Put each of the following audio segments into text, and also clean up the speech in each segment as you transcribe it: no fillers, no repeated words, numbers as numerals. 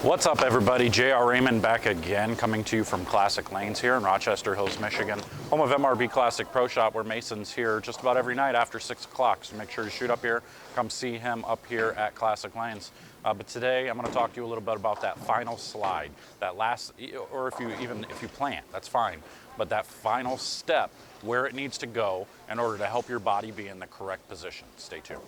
What's up, everybody? JR Raymond back again, coming to you from Classic Lanes here in Rochester Hills, Michigan, home of MRB Classic Pro Shop, where Mason's here just about every night after 6 o'clock. So make sure to shoot up here, come see him up here at Classic Lanes. But today I'm going to talk to you a little bit about that final slide, that last, or if you plant, that's fine. But that final step, where it needs to go in order to help your body be in the correct position. Stay tuned.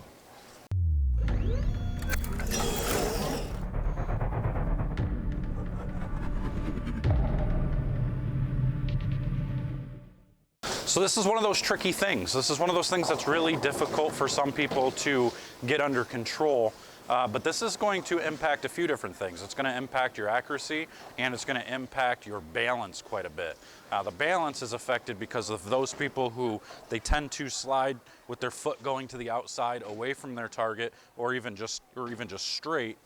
So this is one of those tricky things. This is one of those things that's really difficult for some people to get under control. But this is going to impact a few different things. It's going to impact your accuracy, and it's going to impact your balance quite a bit. The balance is affected because of those people who they tend to slide with their foot going to the outside away from their target, or even just straight.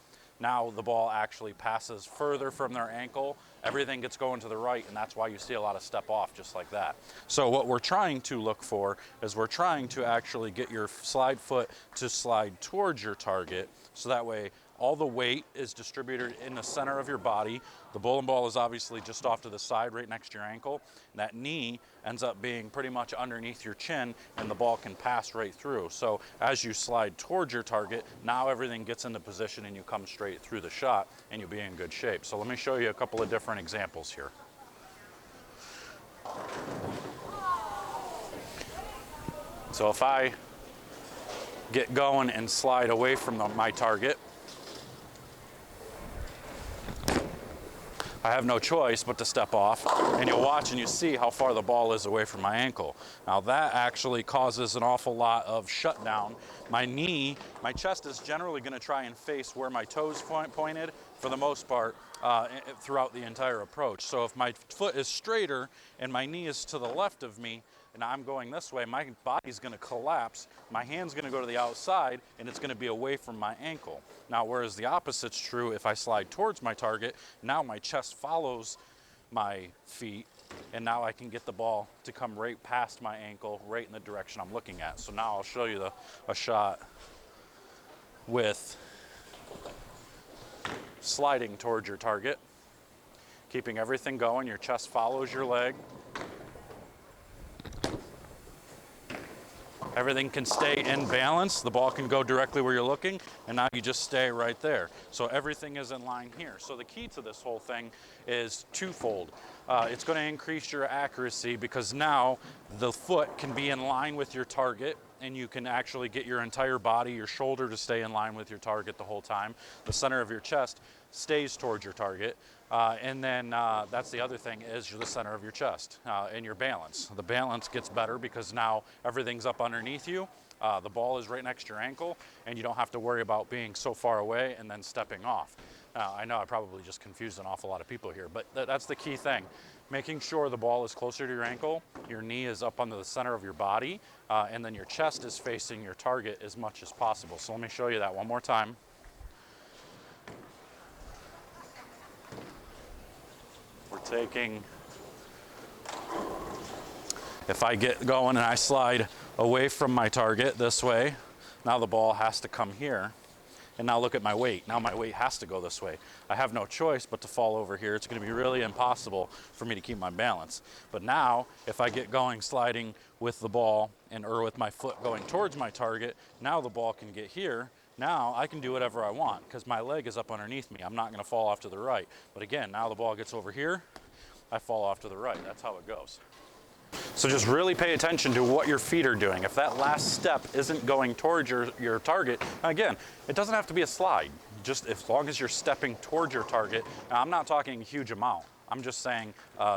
Now the ball actually passes further from their ankle, everything gets going to the right, and that's why you see a lot of step off just like that. So what we're trying to look for is we're trying to actually get your slide foot to slide towards your target, so that way all the weight is distributed in the center of your body. The bowling ball is obviously just off to the side right next to your ankle. And that knee ends up being pretty much underneath your chin, and the ball can pass right through. So as you slide towards your target, now everything gets into position and you come straight through the shot and you'll be in good shape. So let me show you a couple of different examples here. So if I get going and slide away from my target, I have no choice but to step off, and you'll watch and you see how far the ball is away from my ankle. Now that actually causes an awful lot of shutdown. My knee, my chest is generally going to try and face where my toes pointed for the most part throughout the entire approach. So if my foot is straighter and my knee is to the left of me, and I'm going this way, my body's going to collapse, my hand's going to go to the outside, and it's going to be away from my ankle. Now, whereas the opposite's true, if I slide towards my target, now my chest follows my feet, and now I can get the ball to come right past my ankle, right in the direction I'm looking at. So now I'll show you a shot with sliding towards your target, keeping everything going, your chest follows your leg. Everything can stay in balance. The ball can go directly where you're looking, and now you just stay right there. So everything is in line here. So the key to this whole thing is twofold. It's going to increase your accuracy because now the foot can be in line with your target, and you can actually get your entire body, your shoulder to stay in line with your target the whole time. The center of your chest stays towards your target. And then that's the other thing is the center of your chest and your balance. The balance gets better because now everything's up underneath you. The ball is right next to your ankle, and you don't have to worry about being so far away and then stepping off. I know I probably just confused an awful lot of people here, but that's the key thing. Making sure the ball is closer to your ankle, your knee is up under the center of your body, and then your chest is facing your target as much as possible. So let me show you that one more time. We're taking, if I get going and I slide away from my target this way, now the ball has to come here. And now look at my weight. Now my weight has to go this way. I have no choice but to fall over here. It's going to be really impossible for me to keep my balance. But now, if I get going sliding with the ball or with my foot going towards my target, now the ball can get here. Now I can do whatever I want because my leg is up underneath me. I'm not going to fall off to the right. But again, now the ball gets over here, I fall off to the right. That's how it goes. So just really pay attention to what your feet are doing. If that last step isn't going towards your target, again, it doesn't have to be a slide. Just as long as you're stepping towards your target. Now, I'm not talking a huge amount. I'm just saying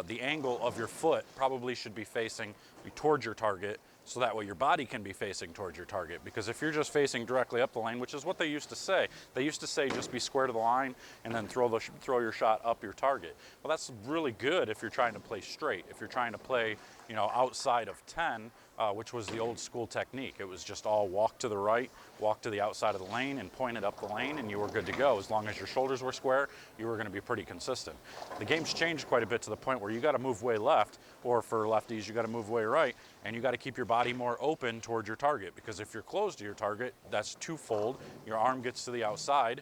the angle of your foot probably should be facing towards your target, so that way your body can be facing towards your target. Because if you're just facing directly up the lane, which is what they used to say just be square to the line and then throw your shot up your target. Well, that's really good if you're trying to play straight. If you're trying to play, outside of 10, which was the old school technique. It was just all walk to the right, walk to the outside of the lane, and point it up the lane, and you were good to go. As long as your shoulders were square, you were going to be pretty consistent. The game's changed quite a bit to the point where you got to move way left, or for lefties, you got to move way right, and you got to keep your body more open towards your target, because if you're closed to your target, that's twofold. Your arm gets to the outside,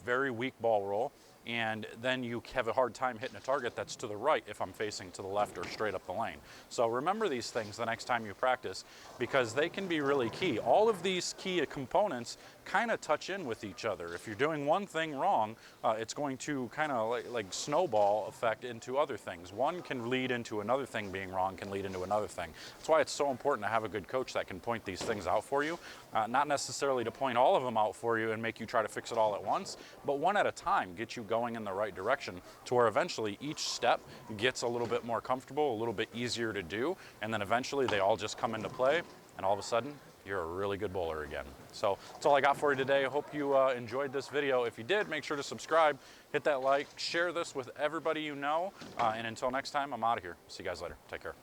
very weak ball roll, and then you have a hard time hitting a target that's to the right if I'm facing to the left or straight up the lane. So remember these things the next time you practice, because they can be really key. All of these key components kind of touch in with each other. If you're doing one thing wrong, it's going to kind of like snowball effect into other things. One can lead into another thing being wrong, can lead into another thing. That's why it's so important to have a good coach that can point these things out for you. Not necessarily to point all of them out for you and make you try to fix it all at once, but one at a time, get you going in the right direction to where eventually each step gets a little bit more comfortable, a little bit easier to do, and then eventually they all just come into play, and all of a sudden you're a really good bowler again. So that's all I got for you today. I hope you enjoyed this video. If you did, make sure to subscribe, hit that like, share this with everybody you know, and until next time, I'm out of here. See you guys later. Take care.